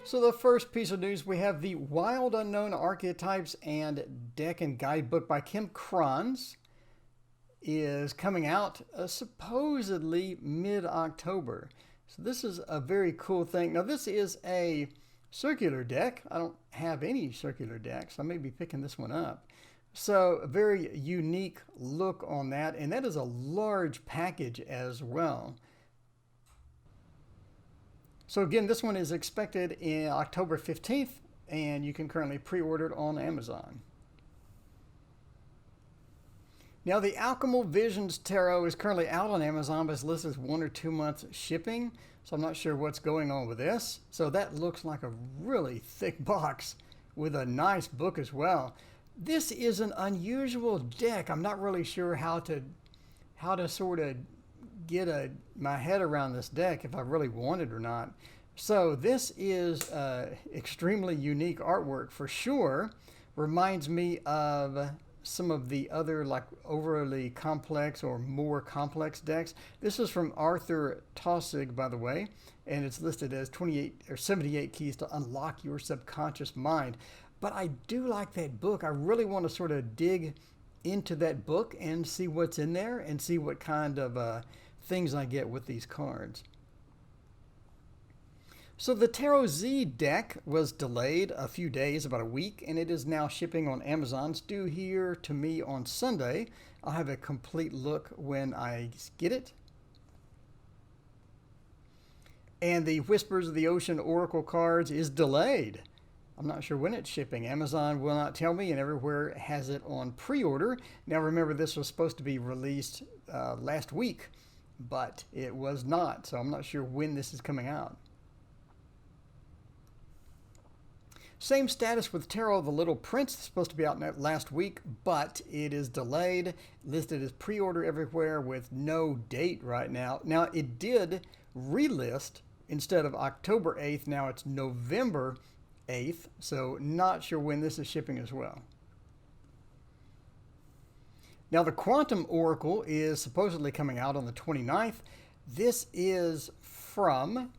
So the first piece of news, we have the Wild Unknown Archetypes and Deck and Guidebook by Kim Kranz is coming out supposedly mid-October. So this is a very cool thing. Now this is a circular deck. I don't have any circular decks. I may be picking this one up. So a very unique look on that, and that is a large package as well. So again, this one is expected in October 15th, and you can currently pre-order it on Amazon. Now, the Alchemical Visions Tarot is currently out on Amazon, but it's listed as 1 or 2 months shipping, so I'm not sure what's going on with this. So that looks like a really thick box with a nice book as well. This is an unusual deck. I'm not really sure how to sort of get my head around this deck, if I really want it or not. So this is extremely unique artwork for sure. Reminds me of some of the other like overly complex or more complex decks. This is from Arthur Taussig, by the way, and it's listed as 28 or 78 keys to unlock your subconscious mind. But I do like that book. I really want to sort of dig into that book and see what's in there and see what kind of things I get with these cards. So the Tarot Z deck was delayed a few days, about a week, and it is now shipping on Amazon. It's due here to me on Sunday. I'll have a complete look when I get it. And the Whispers of the Ocean Oracle cards is delayed. I'm not sure when it's shipping. Amazon will not tell me, and everywhere has it on pre-order. Now remember, this was supposed to be released last week, but it was not, so I'm not sure when this is coming out. Same status with Tarot of the Little Prince. It's supposed to be out last week, but it is delayed, listed as pre-order everywhere with no date right now. Now, it did relist instead of October 8th. Now it's November 8th, so not sure when this is shipping as well. Now, the Quantum Oracle is supposedly coming out on the 29th. This is from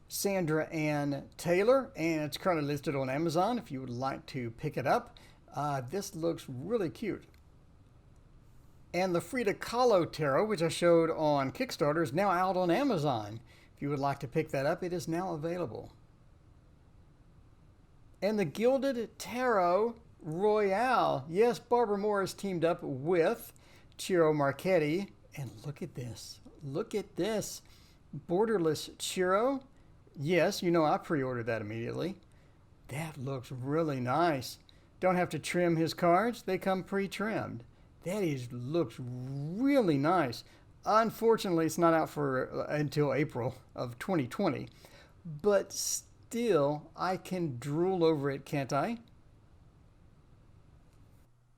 Sandra Ann Taylor, and it's currently listed on Amazon if you would like to pick it up. This looks really cute. And the Frida Kahlo Tarot, which I showed on Kickstarter, is now out on Amazon. If you would like to pick that up, it is now available. And the Gilded Tarot Royale. Yes, Barbara Morris teamed up with Ciro Marchetti. And look at this. Look at this. Borderless Ciro. Yes, you know I pre-ordered that immediately. That looks really nice. Don't have to trim his cards. They come pre-trimmed. That looks really nice. Unfortunately, it's not out until April of 2020. But still, I can drool over it, can't I?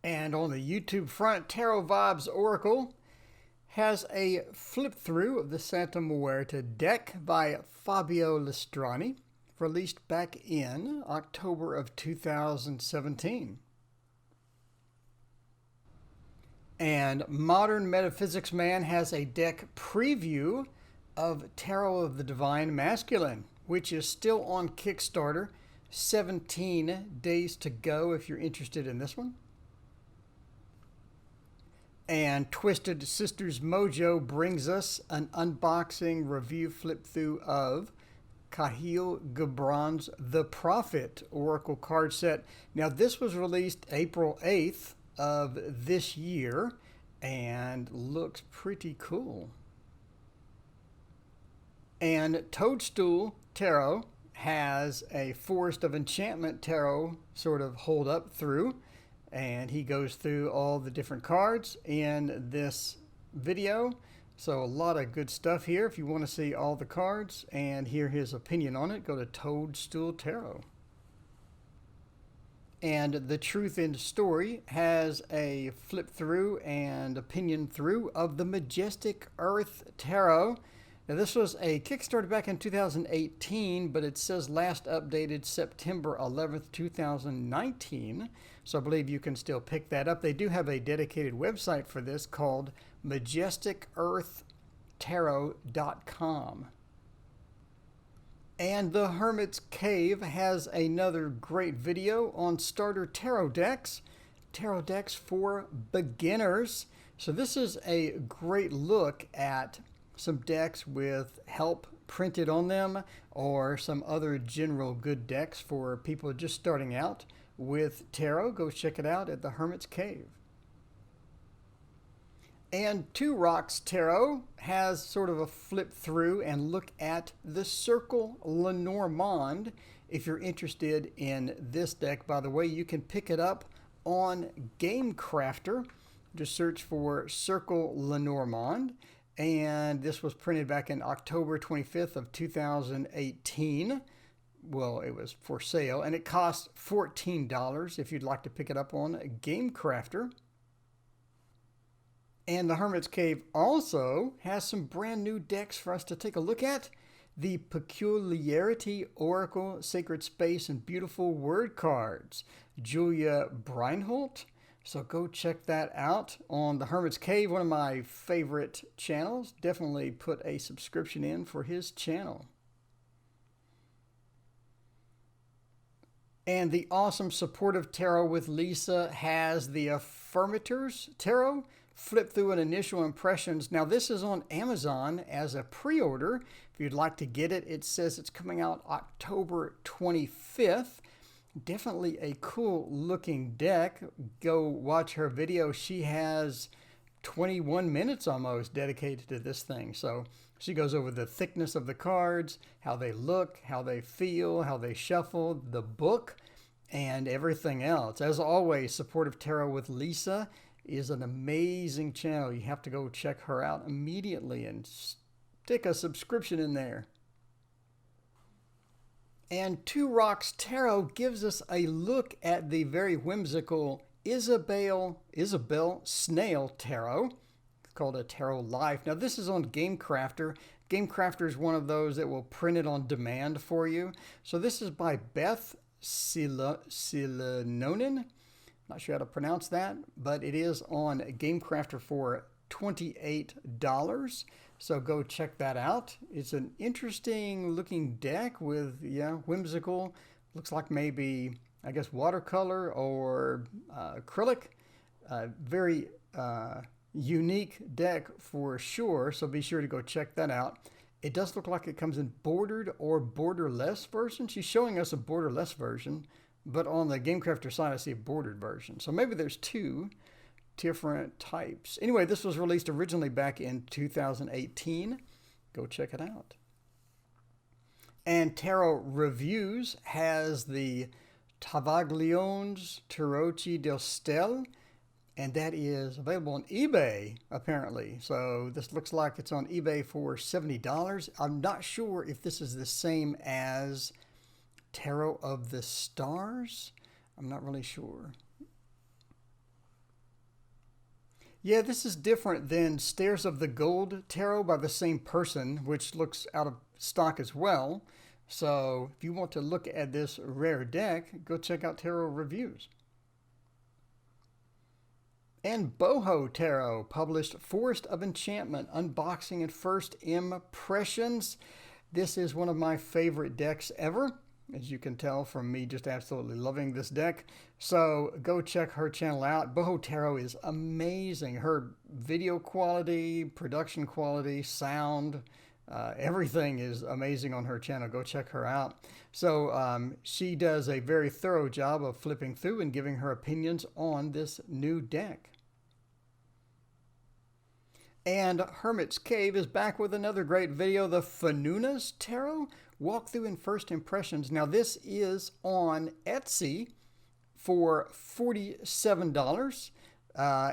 And on the YouTube front, Tarot Vibes Oracle has a flip through of the Santa Muerta deck by Fabio Lestrani, released back in October of 2017. And Modern Metaphysics Man has a deck preview of Tarot of the Divine Masculine, which is still on Kickstarter. 17 days to go if you're interested in this one. And Twisted Sisters Mojo brings us an unboxing review flip through of Kahil Gibran's The Prophet Oracle card set. Now this was released April 8th of this year and looks pretty cool. And Toadstool Tarot has a Forest of Enchantment Tarot sort of hold up through. And he goes through all the different cards in this video. So a lot of good stuff here. If you want to see all the cards and hear his opinion on it, go to Toadstool Tarot. And The Truth in Story has a flip through and opinion through of the Majestic Earth Tarot. Now this was a Kickstarter back in 2018, but it says last updated September 11th, 2019. So I believe you can still pick that up. They do have a dedicated website for this called MajesticEarthTarot.com. And the Hermit's Cave has another great video on starter tarot decks for beginners. So this is a great look at some decks with help printed on them or some other general good decks for people just starting out with tarot. Go check it out at the Hermit's Cave. And Two Rocks Tarot has sort of a flip through and look at the Circle Lenormand. If you're interested in this deck, by the way, you can pick it up on Game Crafter. Just search for Circle Lenormand. And this was printed back in October 25th of 2018. Well, it was for sale, and it cost $14 if you'd like to pick it up on Game Crafter. And the Hermit's Cave also has some brand new decks for us to take a look at. The Peculiarity Oracle, Sacred Space, and Beautiful Word Cards. Julia Breinholt. So go check that out on the Hermit's Cave, one of my favorite channels. Definitely put a subscription in for his channel. And the awesome Supportive Tarot with Lisa has the Affirmators Tarot Flip through an initial impressions. Now this is on Amazon as a pre-order. If you'd like to get it, it says it's coming out October 25th. Definitely a cool looking deck. Go watch her video. She has 21 minutes almost dedicated to this thing. So she goes over the thickness of the cards, how they look, how they feel, how they shuffle, the book, and everything else. As always, Supportive Tarot with Lisa is an amazing channel. You have to go check her out immediately and stick a subscription in there. And Two Rocks Tarot gives us a look at the very whimsical Isabel Snail Tarot. It's called a Tarot Life. Now this is on Game Crafter. Game Crafter is one of those that will print it on demand for you. So this is by Beth Silanonen. Not sure how to pronounce that, but it is on Game Crafter for $28. So go check that out. It's an interesting looking deck with, whimsical. Looks like maybe, I guess, watercolor or acrylic. Very unique deck for sure. So be sure to go check that out. It does look like it comes in bordered or borderless version. She's showing us a borderless version. But on the Game Crafter side, I see a bordered version. So maybe there's two different types. Anyway, this was released originally back in 2018. Go check it out. And Tarot Reviews has the Tavaglione's Tarocchi del Stel. And that is available on eBay, apparently. So this looks like it's on eBay for $70. I'm not sure if this is the same as Tarot of the Stars. I'm not really sure. Yeah, this is different than Stairs of the Gold Tarot by the same person, which looks out of stock as well. So if you want to look at this rare deck, go check out Tarot Reviews. And Boho Tarot published Forest of Enchantment, Unboxing and First Impressions. This is one of my favorite decks ever, as you can tell from me just absolutely loving this deck. So go check her channel out. Boho Tarot is amazing. Her video quality, production quality, sound, everything is amazing on her channel. Go check her out. So she does a very thorough job of flipping through and giving her opinions on this new deck. And Hermit's Cave is back with another great video, the Fanuna's Tarot Walkthrough and First Impressions. Now this is on Etsy for $47,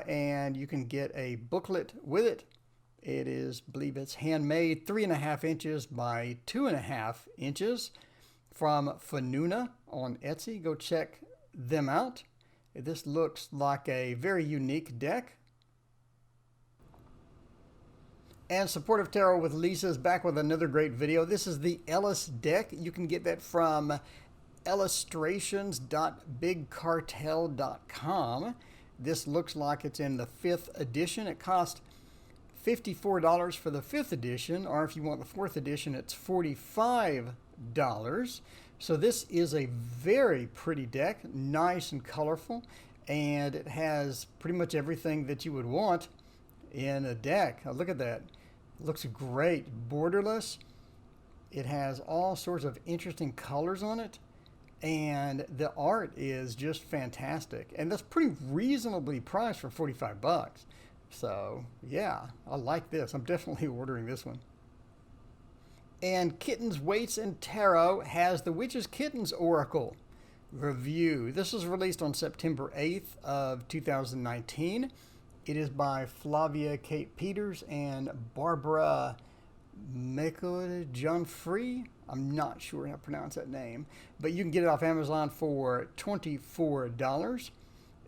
and you can get a booklet with it. It is, I believe it's handmade, 3.5 inches by 2.5 inches from Fanuna on Etsy. Go check them out. This looks like a very unique deck. And Supportive Tarot with Lisa is back with another great video. This is the Ellis deck. You can get that from illustrations.bigcartel.com. This looks like it's in the 5th edition. It cost $54 for the 5th edition, or if you want the 4th edition, it's $45. So this is a very pretty deck, nice and colorful, and it has pretty much everything that you would want in a deck. Look at that. It looks great. Borderless. It has all sorts of interesting colors on it, and the art is just fantastic. And that's pretty reasonably priced for 45 bucks. So yeah, I like this. I'm definitely ordering this one. And Kittens, Weights, and Tarot has the Witch's Kittens Oracle review. This was released on September 8th of 2019. It is by Flavia Kate Peters and Barbara John-Free. I'm not sure how to pronounce that name, but you can get it off Amazon for $24.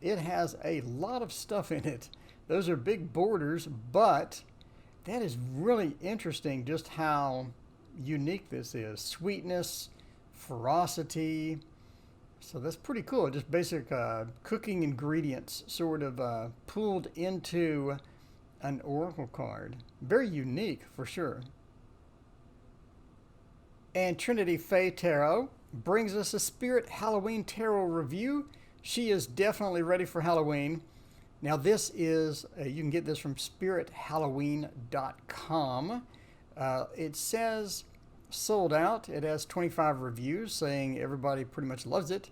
It has a lot of stuff in it. Those are big borders, but that is really interesting just how unique this is. Sweetness, ferocity. So that's pretty cool. Just basic cooking ingredients sort of pulled into an oracle card. Very unique for sure. And Trinity Faye Tarot brings us a Spirit Halloween Tarot review. She is definitely ready for Halloween. Now this is, you can get this from spirithalloween.com. It says sold out. It has 25 reviews saying everybody pretty much loves it.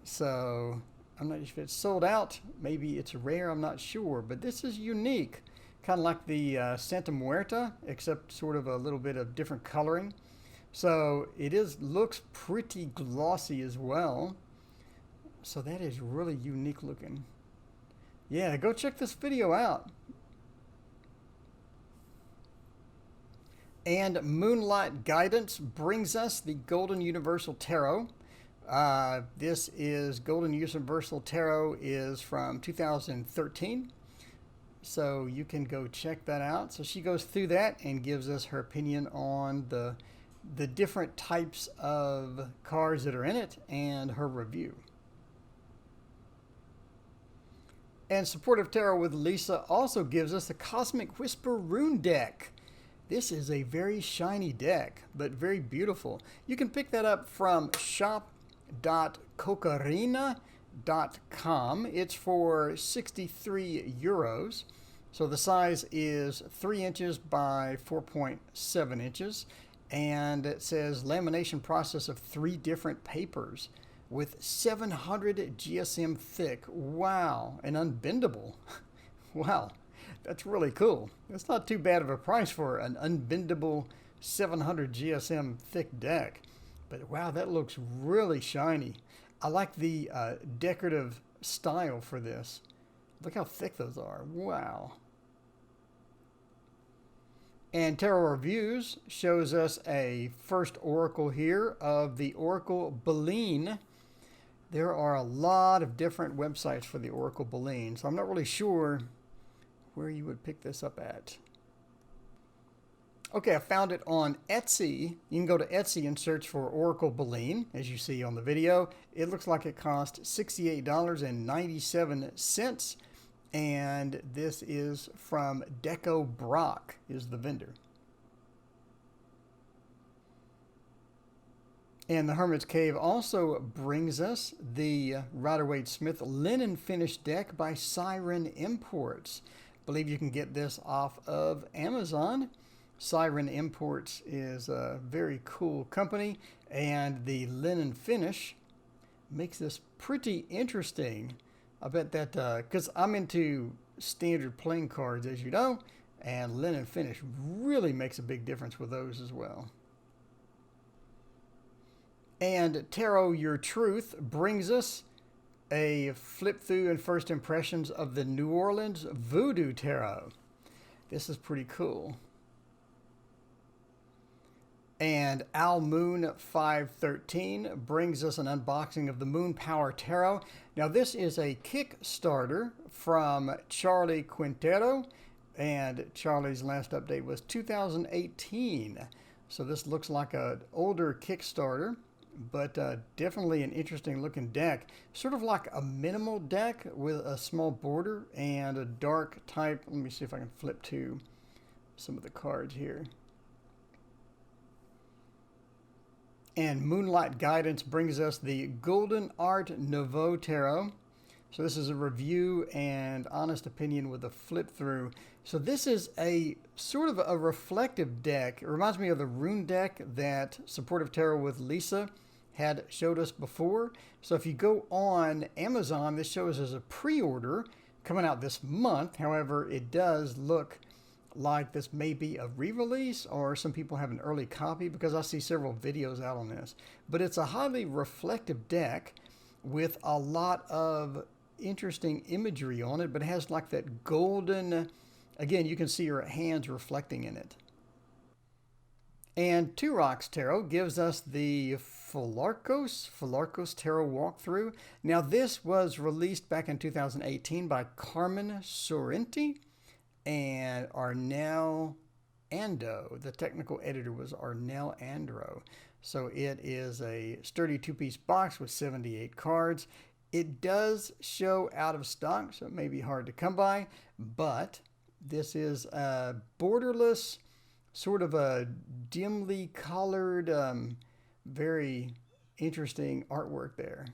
So I'm not sure if it's sold out. Maybe it's rare. I'm not sure. But this is unique. Kind of like the Santa Muerta, except sort of a little bit of different coloring. So it looks pretty glossy as well. So that is really unique looking. Yeah, go check this video out. And Moonlight Guidance brings us the Golden Universal Tarot. This is Golden Universal Tarot is from 2013. So you can go check that out. So she goes through that and gives us her opinion on the different types of cards that are in it and her review. And Supportive Tarot with Lisa also gives us the Cosmic Whisper Rune deck. This is a very shiny deck, but very beautiful. You can pick that up from shop.kokarina.com. It's for 63 euros. So the size is 3 inches by 4.7 inches. And it says lamination process of 3 different papers with 700 GSM thick. Wow, and unbendable. Wow, that's really cool. That's not too bad of a price for an unbendable 700 GSM thick deck. But wow, that looks really shiny. I like the decorative style for this. Look how thick those are. Wow. And Tarot Reviews shows us a first oracle here of the Oracle Baleen. There are a lot of different websites for the Oracle Baleen, so I'm not really sure where you would pick this up at. Okay, I found it on Etsy. You can go to Etsy and search for Oracle Baleen, as you see on the video. It looks like it cost $68.97, and this is from Deco Brock, is the vendor. And the Hermit's Cave also brings us the Rider-Waite-Smith Linen Finish deck by Siren Imports. I believe you can get this off of Amazon. Siren Imports is a very cool company, and the linen finish makes this pretty interesting. I bet that, because I'm into standard playing cards, as you know, and linen finish really makes a big difference with those as well. And Tarot Your Truth brings us a flip through and first impressions of the New Orleans Voodoo Tarot. This is pretty cool. And Al Moon 513 brings us an unboxing of the Moon Power Tarot. Now this is a Kickstarter from Charlie Quintero, and Charlie's last update was 2018. So this looks like an older Kickstarter, but definitely an interesting looking deck. Sort of like a minimal deck with a small border and a dark type. Let me see if I can flip to some of the cards here. And Moonlight Guidance brings us the Golden Art Nouveau Tarot. So this is a review and honest opinion with a flip through. So this is a sort of a reflective deck. It reminds me of the Rune deck that Supportive Tarot with Lisa had showed us before. So if you go on Amazon, this shows as a pre-order coming out this month. However, it does look like this may be a re-release, or some people have an early copy, because I see several videos out on this. But it's a highly reflective deck with a lot of interesting imagery on it, but it has like that golden, again, you can see your hands reflecting in it. And Two Rocks Tarot gives us the Pholarches Tarot walkthrough. Now this was released back in 2018 by Carmen Sorrenti and Arnel Ando. The technical editor was Arnel Andro. So it is a sturdy two-piece box with 78 cards. It does show out of stock, so it may be hard to come by, but this is a borderless, sort of a dimly colored, very interesting artwork there.